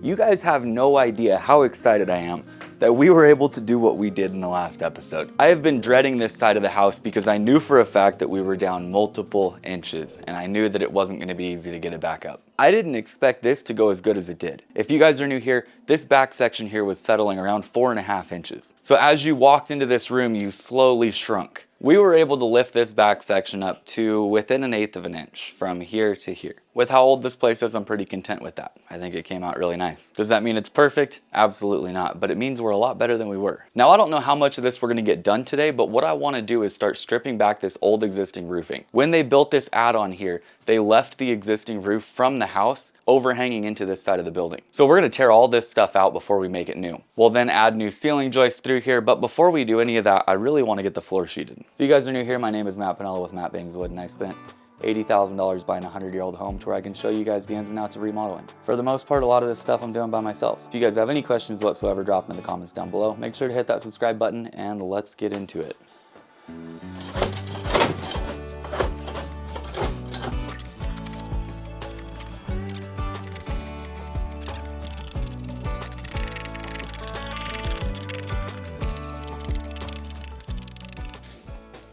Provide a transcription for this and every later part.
You guys have no idea how excited I am that we were able to do what we did in the last episode. I have been dreading this side of the house because I knew for a fact that we were down multiple inches and I knew that it wasn't going to be easy to get it back up. I didn't expect this to go as good as it did. If you guys are new here, this back section here was settling around 4.5 inches. So as you walked into this room, you slowly shrunk. We were able to lift this back section up to within 1/8 of an inch from here to here. With how old this place is, I'm pretty content with that. I think it came out really nice. Does that mean it's perfect? Absolutely not, but it means we're a lot better than we were. Now, I don't know how much of this we're gonna get done today, but what I wanna do is start stripping back this old existing roofing. When they built this add-on here, they left the existing roof from the house overhanging into this side of the building. So we're gonna tear all this stuff out before we make it new. We'll then add new ceiling joists through here, but before we do any of that, I really wanna get the floor sheeted. If you guys are new here, my name is Matt Pinella with Matt Bangs Wood, and I spent $80,000 buying a 100-year-old home to where I can show you guys the ins and outs of remodeling. For the most part, a lot of this stuff I'm doing by myself. If you guys have any questions whatsoever, drop them in the comments down below. Make sure to hit that subscribe button and let's get into it.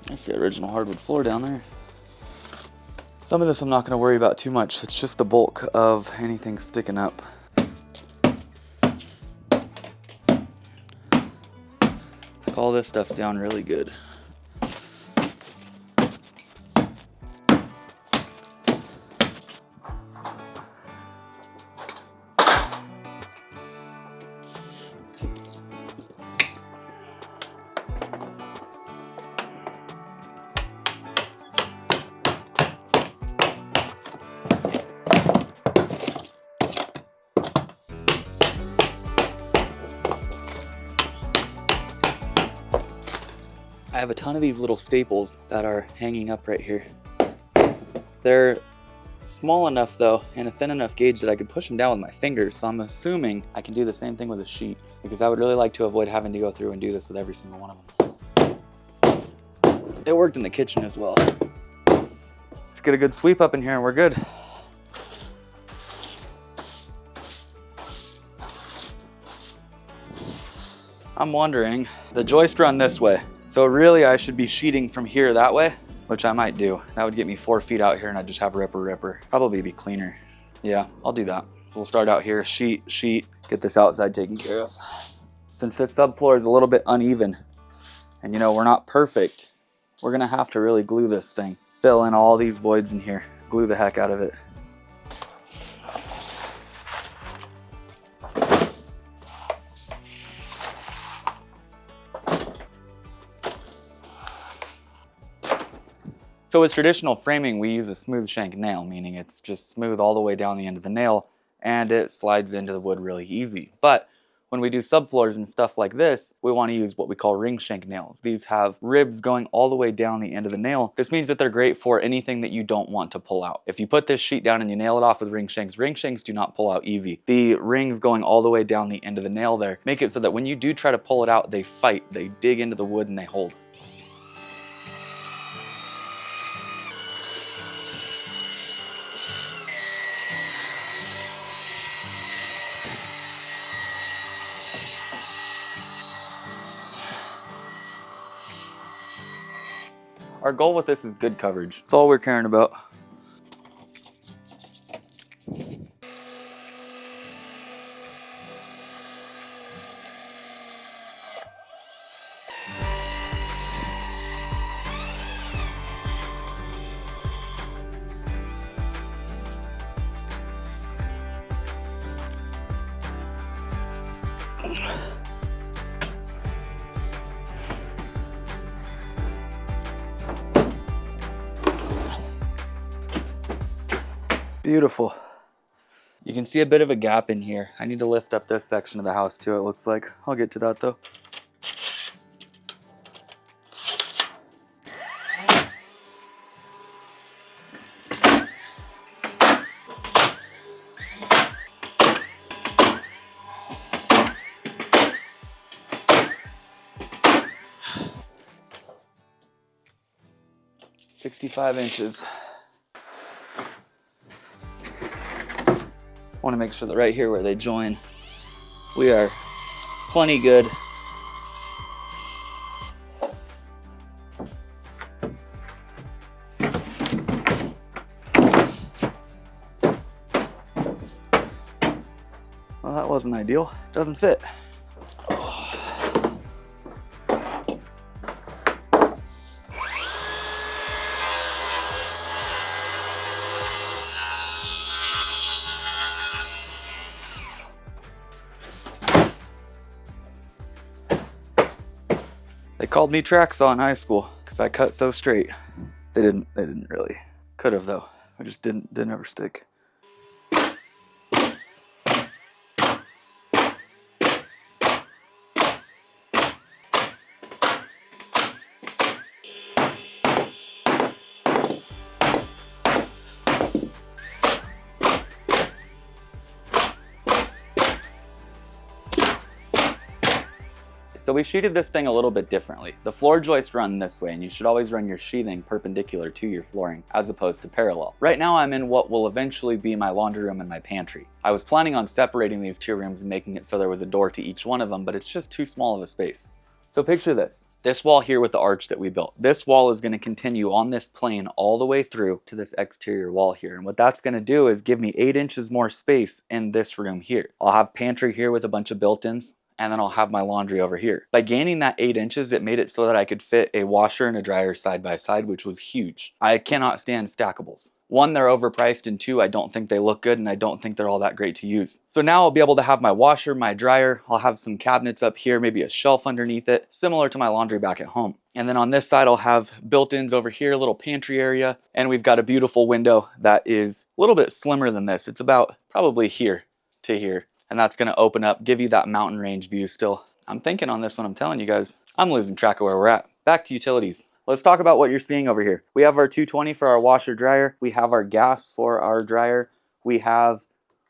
That's the original hardwood floor down there. Some of this I'm not going to worry about too much. It's just the bulk of anything sticking up. Like all this stuff's down really good. I have a ton of these little staples that are hanging up right here. They're small enough though, and a thin enough gauge that I could push them down with my fingers, so I'm assuming I can do the same thing with a sheet, because I would really like to avoid having to go through and do this with every single one of them. It worked in the kitchen as well. Let's get a good sweep up in here and we're good. I'm wondering, the joists run this way. So really I should be sheeting from here that way, which I might do. That would get me 4 feet out here and I'd just have ripper. Probably be cleaner. Yeah, I'll do that. So we'll start out here, sheet, get this outside taken care of. Since this subfloor is a little bit uneven, and you know, we're not perfect, we're gonna have to really glue this thing. Fill in all these voids in here, glue the heck out of it. So with traditional framing, we use a smooth shank nail, meaning it's just smooth all the way down the end of the nail and it slides into the wood really easy. But when we do subfloors and stuff like this, we want to use what we call ring shank nails. These have ribs going all the way down the end of the nail. This means that they're great for anything that you don't want to pull out. If you put this sheet down and you nail it off with ring shanks do not pull out easy. The rings going all the way down the end of the nail there make it so that when you do try to pull it out, they fight, they dig into the wood and they hold. Our goal with this is good coverage. That's all we're caring about. Beautiful. You can see a bit of a gap in here. I need to lift up this section of the house too, it looks like. I'll get to that though. $65 inches. want to make sure that right here where they join, we are plenty good. Well, that wasn't ideal. Doesn't fit. They called me track saw in high school because I cut so straight. They didn't really. Could have though. I just didn't ever stick. So we sheeted this thing a little bit differently. The floor joists run this way, and you should always run your sheathing perpendicular to your flooring as opposed to parallel. Right now I'm in what will eventually be my laundry room and my pantry. I was planning on separating these two rooms and making it so there was a door to each one of them, but it's just too small of a space. So picture this. This wall here with the arch that we built. This wall is going to continue on this plane all the way through to this exterior wall here. And what that's going to do is give me 8 inches more space in this room here. I'll have pantry here with a bunch of built-ins, and then I'll have my laundry over here. By gaining that 8 inches, it made it so that I could fit a washer and a dryer side by side, which was huge. I cannot stand stackables. 1, they're overpriced, and 2, I don't think they look good, and I don't think they're all that great to use. So now I'll be able to have my washer, my dryer, I'll have some cabinets up here, maybe a shelf underneath it, similar to my laundry back at home. And then on this side, I'll have built-ins over here, a little pantry area, and we've got a beautiful window that is a little bit slimmer than this. It's about probably here to here. And that's gonna open up, give you that mountain range view still. I'm thinking on this one, I'm telling you guys, I'm losing track of where we're at. Back to utilities. Let's talk about what you're seeing over here. We have our 220 for our washer dryer. We have our gas for our dryer. We have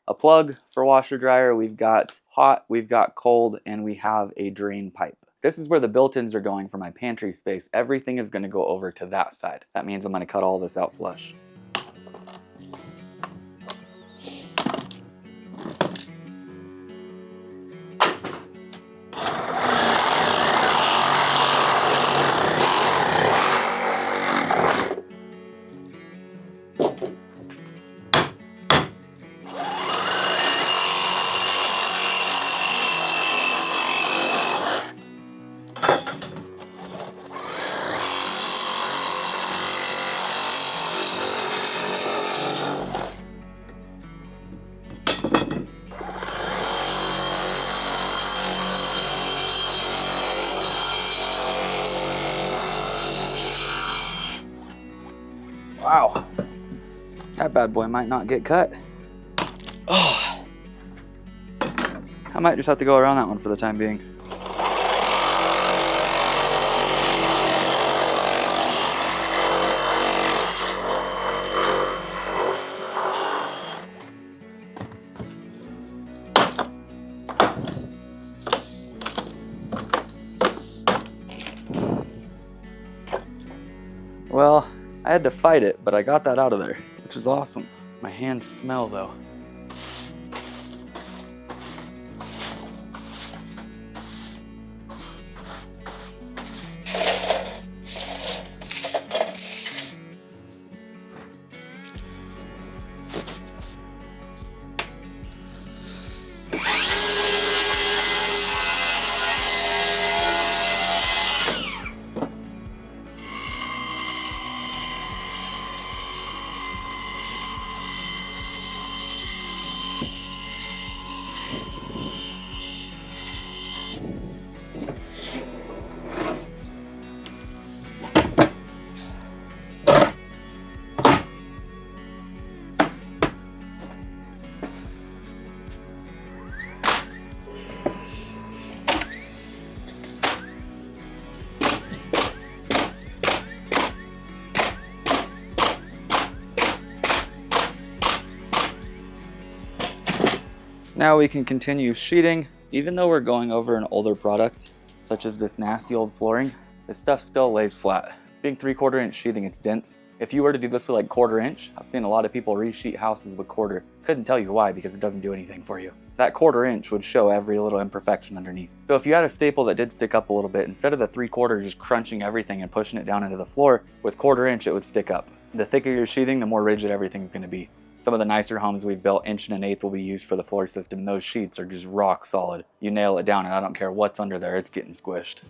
a plug for washer dryer. We've got hot, we've got cold, and we have a drain pipe. This is where the built-ins are going for my pantry space. Everything is gonna go over to that side. That means I'm gonna cut all this out flush. Wow, that bad boy might not get cut. Oh, I might just have to go around that one for the time being. Well, I had to fight it, but I got that out of there, which is awesome. My hands smell though. Now we can continue sheeting. Even though we're going over an older product, such as this nasty old flooring, this stuff still lays flat. Being 3/4 inch sheathing, it's dense, If you were to do this with like 1/4 inch, I've seen a lot of people resheet houses with 1/4. Couldn't tell you why, because it doesn't do anything for you. That 1/4 inch would show every little imperfection underneath. So if you had a staple that did stick up a little bit, instead of the 3/4 just crunching everything and pushing it down into the floor, with 1/4 inch it would stick up. The thicker your sheathing, the more rigid everything's gonna be. Some of the nicer homes we've built, 1 1/8 will be used for the floor system, and those sheets are just rock solid. You nail it down and I don't care what's under there, it's getting squished.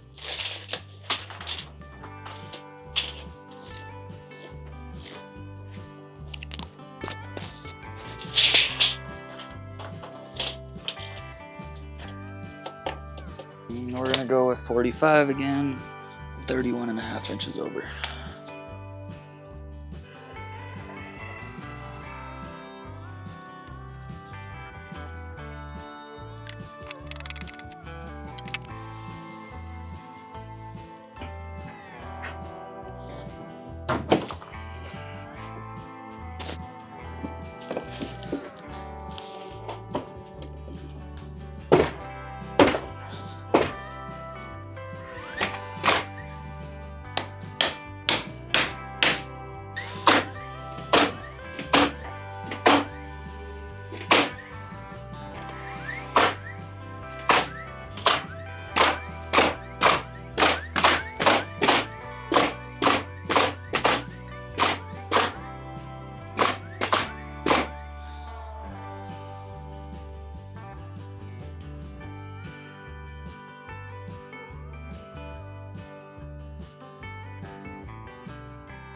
We're gonna go with 45 again, 31.5 inches over.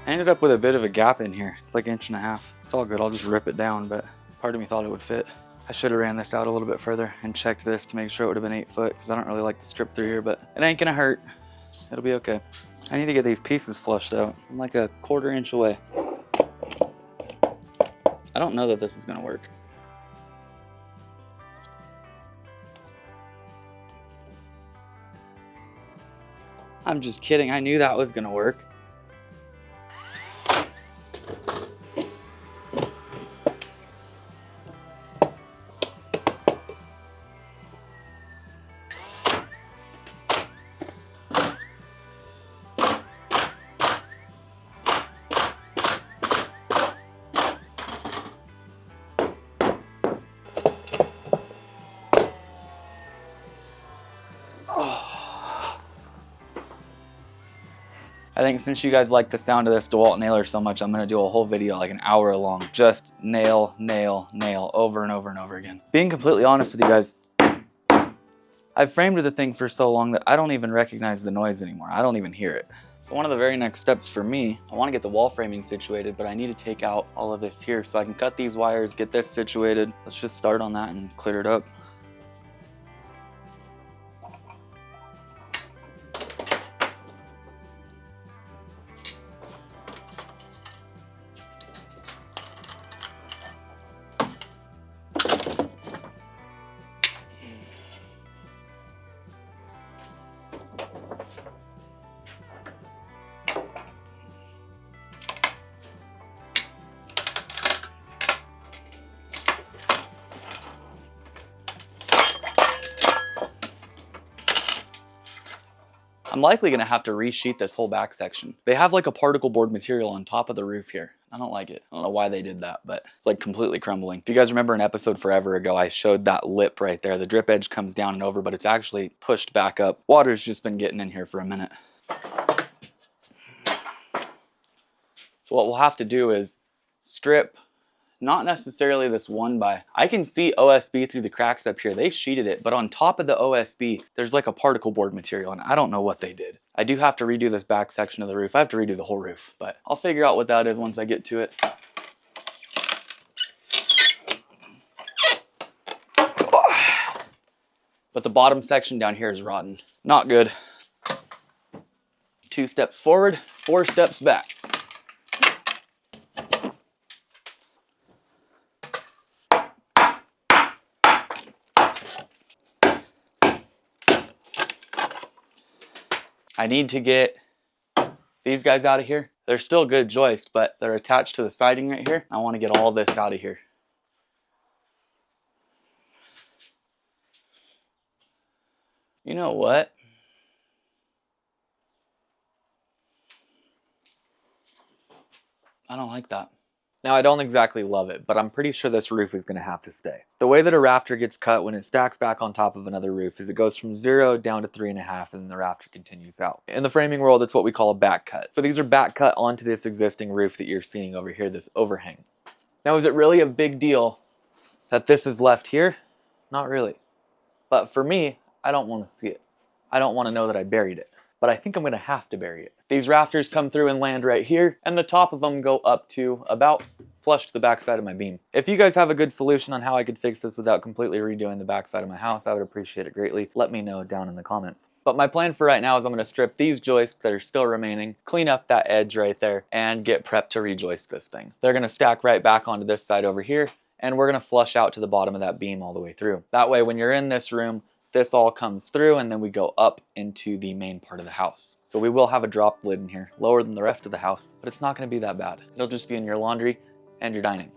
I ended up with a bit of a gap in here. It's like 1.5 inches. It's all good, I'll just rip it down, but part of me thought it would fit. I should have ran this out a little bit further and checked this to make sure it would have been 8 foot, because I don't really like the strip through here, but it ain't gonna hurt. It'll be okay. I need to get these pieces flushed out. I'm like a 1/4 inch away. I don't know that this is gonna work. I'm just kidding, I knew that was gonna work. I think since you guys like the sound of this DeWalt nailer so much, I'm gonna do a whole video like an hour long. Just nail, nail, nail over and over and over again. Being completely honest with you guys, I've framed the thing for so long that I don't even recognize the noise anymore. I don't even hear it. So one of the very next steps for me, I wanna get the wall framing situated, but I need to take out all of this here so I can cut these wires, get this situated. Let's just start on that and clear it up. I'm likely gonna have to resheet this whole back section. They have like a particle board material on top of the roof here. I don't like it. I don't know why they did that, but it's like completely crumbling. If you guys remember an episode forever ago, I showed that lip right there. The drip edge comes down and over, but it's actually pushed back up. Water's just been getting in here for a minute. So what we'll have to do is strip, not necessarily this 1x. I can see OSB through the cracks up here. They sheeted it, but on top of the OSB, there's like a particle board material, and I don't know what they did. I do have to redo this back section of the roof. I have to redo the whole roof, but I'll figure out what that is once I get to it. But the bottom section down here is rotten. Not good. 2 steps forward, 4 steps back. I need to get these guys out of here. They're still good joists, but they're attached to the siding right here. I want to get all this out of here. You know what? I don't like that. Now, I don't exactly love it, but I'm pretty sure this roof is going to have to stay. The way that a rafter gets cut when it stacks back on top of another roof is it goes from 0 down to 3.5, and then the rafter continues out. In the framing world, it's what we call a back cut. So these are back cut onto this existing roof that you're seeing over here, this overhang. Now, is it really a big deal that this is left here? Not really. But for me, I don't want to see it. I don't want to know that I buried it. But I think I'm going to have to bury it. These rafters come through and land right here, and the top of them go up to about flush to the backside of my beam. If you guys have a good solution on how I could fix this without completely redoing the backside of my house, I would appreciate it greatly. Let me know down in the comments. But my plan for right now is I'm going to strip these joists that are still remaining, clean up that edge right there, and get prepped to rejoist this thing. They're going to stack right back onto this side over here, and we're going to flush out to the bottom of that beam all the way through. That way, when you're in this room, this all comes through, and then we go up into the main part of the house. So we will have a drop lid in here, lower than the rest of the house, but it's not going to be that bad. It'll just be in your laundry and your dining.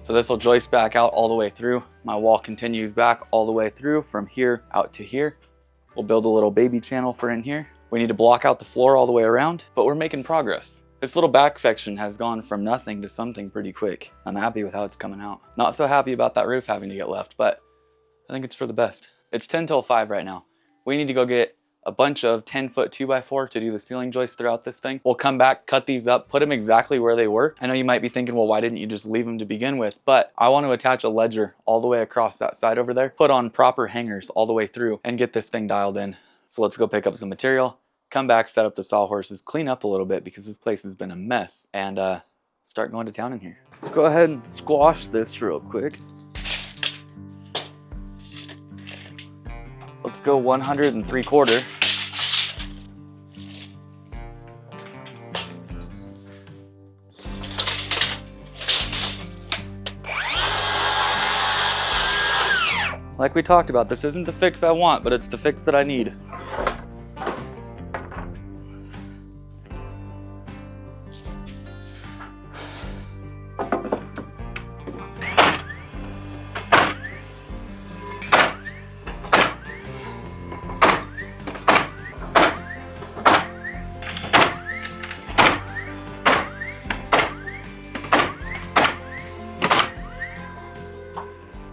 So this will joist back out all the way through. My wall continues back all the way through from here out to here. We'll build a little baby channel for in here. We need to block out the floor all the way around, but we're making progress. This little back section has gone from nothing to something pretty quick. I'm happy with how it's coming out. Not so happy about that roof having to get left, but I think it's for the best. It's 10 till 5 right now. We need to go get a bunch of 10-foot 2x4 to do the ceiling joists throughout this thing. We'll come back, cut these up, put them exactly where they were. I know you might be thinking, well, why didn't you just leave them to begin with? But I want to attach a ledger all the way across that side over there, put on proper hangers all the way through, and get this thing dialed in. So let's go pick up some material, come back, set up the sawhorses, clean up a little bit because this place has been a mess, and start going to town in here. Let's go ahead and squash this real quick. Let's go 100 3/4. Like we talked about, this isn't the fix I want, but it's the fix that I need.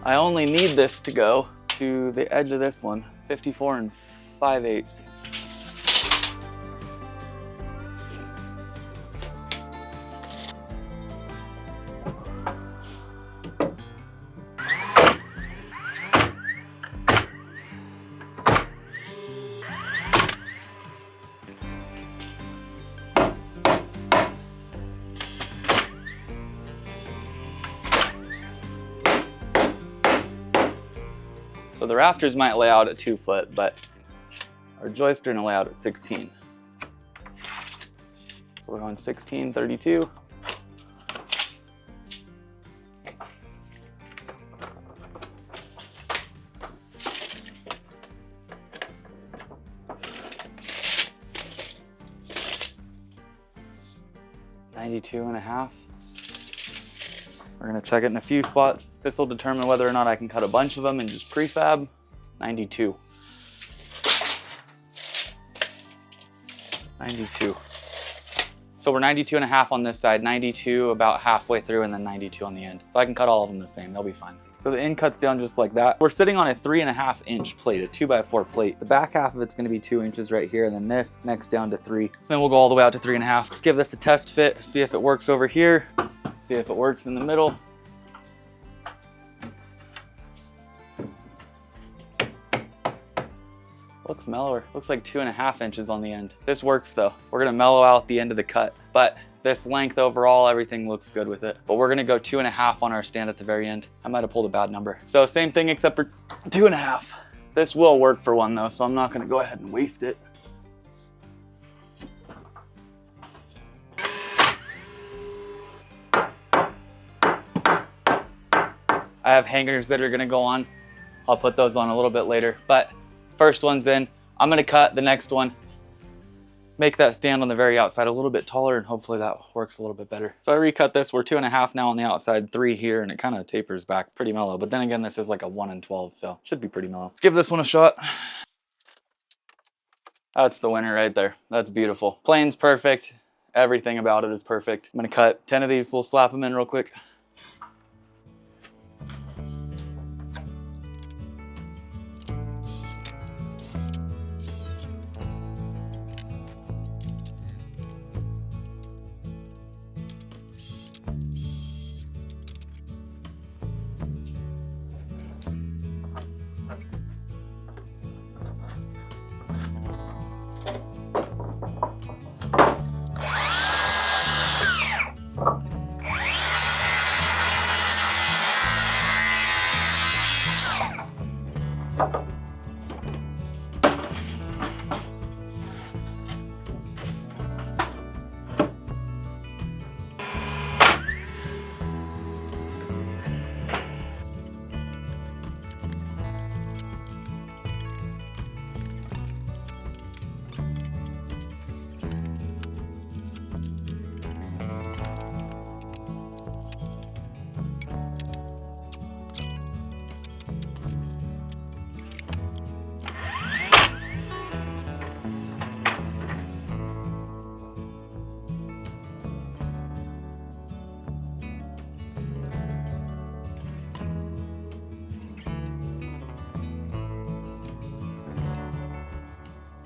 I only need this to go to the edge of this one, 54 5/8. So the rafters might lay out at 2 foot, but our joists are gonna lay out at 16. So we're going 16, 32. $92.5. We're gonna check it in a few spots. This will determine whether or not I can cut a bunch of them and just prefab. 92. 92. So we're 92.5 on this side, 92 about halfway through, and then 92 on the end. So I can cut all of them the same, they'll be fine. So the end cuts down just like that. We're sitting on a 3.5 inch plate, a 2x4 plate. The back half of it's gonna be 2 inches right here, and then this next down to 3. Then we'll go all the way out to 3.5. Let's give this a test fit, see if it works over here, see if it works in the middle. Looks mellower. Looks like 2.5 inches on the end. This works though. We're gonna mellow out the end of the cut, but this length overall, everything looks good with it. But we're gonna go 2.5 on our stand at the very end. I might have pulled a bad number. So same thing except for 2.5. This will work for one though, so I'm not gonna go ahead and waste it. I have hangers that are gonna go on. I'll put those on a little bit later, but first one's in. I'm gonna cut the next one, make that stand on the very outside a little bit taller, and hopefully that works a little bit better. So I recut this. We're 2.5 now on the outside, 3 here, and it kind of tapers back pretty mellow. But then again, this is like a 1 in 12, so should be pretty mellow. Let's give this one a shot. That's the winner right there. That's beautiful. Plane's perfect. Everything about it is perfect. I'm gonna cut 10 of these. We'll slap them in real quick.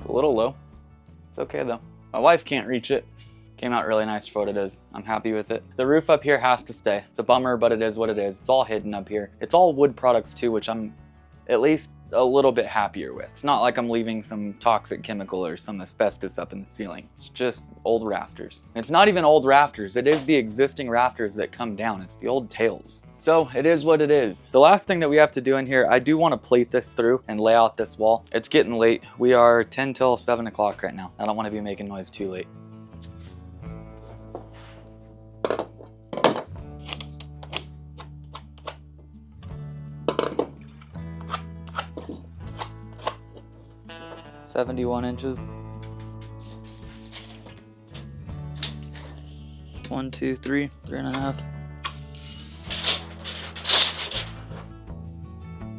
A little low. It's okay though. My wife can't reach it. Came out really nice for what it is. I'm happy with it. The roof up here has to stay. It's a bummer, but it is what it is. It's all hidden up here. It's all wood products too, which I'm at least a little bit happier with. It's not like I'm leaving some toxic chemical or some asbestos up in the ceiling. It's just old rafters. It's not even old rafters. It is the existing rafters that come down. It's the old tails. So it is what it is. The last thing that we have to do in here, I do want to plate this through and lay out this wall. It's getting late. We are 10 till 7 o'clock right now. I don't want to be making noise too late. "71 inches. 1, 2, 3, 3.5.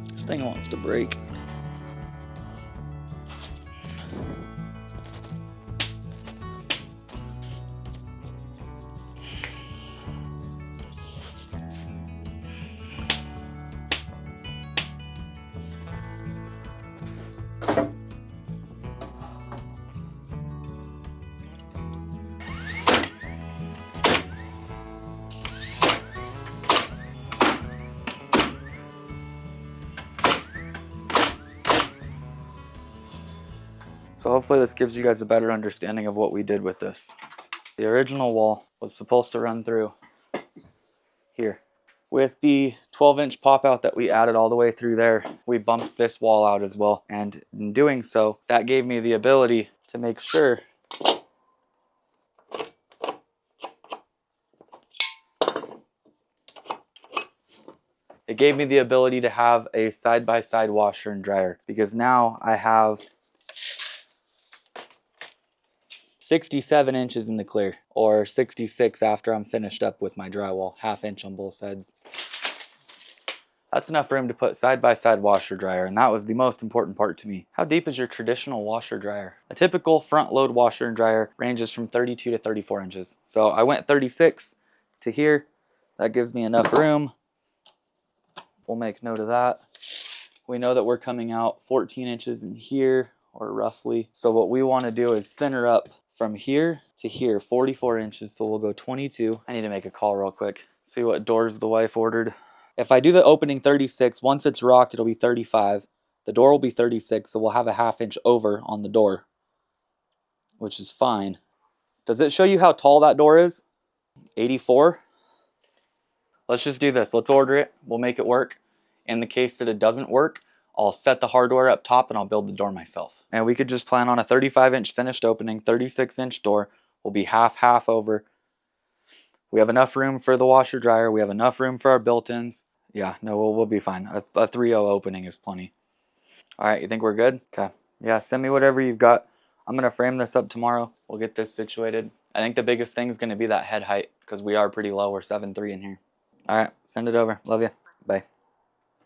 This thing wants to break. So hopefully this gives you guys a better understanding of what we did with this. The original wall was supposed to run through here. With the 12-inch pop out that we added all the way through there, we bumped this wall out as well. And in doing so, that gave me the ability to make sure it gave me the ability to have a side-by-side washer and dryer, because now I have 67 inches in the clear, or 66 after I'm finished up with my drywall, 1/2 inch on both sides. That's enough room to put side-by-side washer dryer, and that was the most important part to me. How deep is your traditional washer dryer? A typical front load washer and dryer ranges from 32 to 34 inches. So I went 36 to here. That gives me enough room. We'll make note of that. We know that we're coming out 14 inches in here, or roughly. So what we want to do is center up from here to here, 44 inches. So we'll go 22. I need to make a call real quick. See what doors the wife ordered. If I do the opening 36, once it's rocked, it'll be 35. The door will be 36, so we'll have a ½ inch over on the door, which is fine. Does it show you how tall that door is? 84? Let's just do this. Let's order it. We'll make it work. In the case that it doesn't work, I'll set the hardware up top and I'll build the door myself. And we could just plan on a 35-inch finished opening, 36-inch door. Will be half over. We have enough room for the washer dryer. We have enough room for our built-ins. Yeah, no, we'll be fine. A 3.0 opening is plenty. All right, you think we're good? Okay. Yeah, send me whatever you've got. I'm going to frame this up tomorrow. We'll get this situated. I think the biggest thing is going to be that head height because we are pretty low. We're 7'3" in here. All right, send it over. Love you. Bye.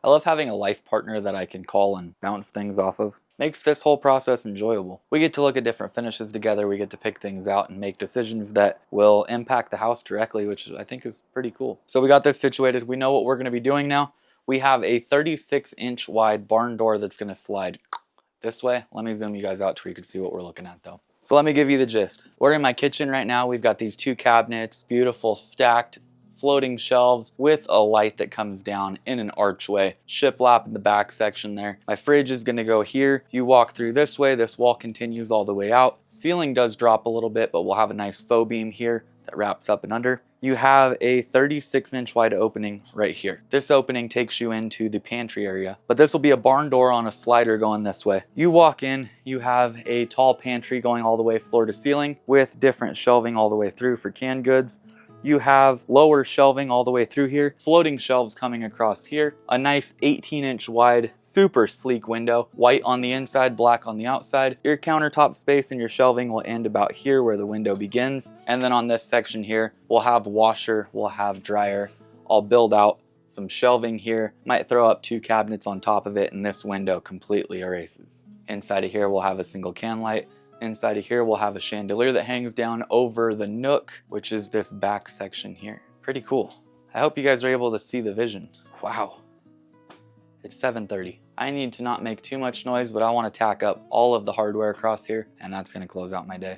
I love having a life partner that I can call and bounce things off of. Makes this whole process enjoyable. We get to look at different finishes together. We get to pick things out and make decisions that will impact the house directly, which I think is pretty cool. So we got this situated. We know what we're going to be doing now. We have a 36-inch wide barn door that's going to slide this way. Let me zoom you guys out so you can see what we're looking at though. So let me give you the gist. We're in my kitchen right now. We've got these 2 cabinets, beautiful stacked floating shelves with a light that comes down in an archway. Shiplap in the back section there. My fridge is going to go here. You walk through this way. This wall continues all the way out. Ceiling does drop a little bit, but we'll have a nice faux beam here that wraps up and under. You have a 36-inch wide opening right here. This opening takes you into the pantry area, but this will be a barn door on a slider going this way. You walk in, you have a tall pantry going all the way floor to ceiling with different shelving all the way through for canned goods. You have lower shelving all the way through here, floating shelves coming across here, a nice 18-inch wide, super sleek window, white on the inside, black on the outside. Your countertop space and your shelving will end about here where the window begins. And then on this section here, we'll have washer, we'll have dryer. I'll build out some shelving here, might throw up 2 cabinets on top of it, and this window completely erases. Inside of here, we'll have a single can light. Inside of here, we'll have a chandelier that hangs down over the nook, which is this back section here. Pretty cool. I hope you guys are able to see the vision. Wow. It's 7:30. I need to not make too much noise, but I want to tack up all of the hardware across here, and that's going to close out my day.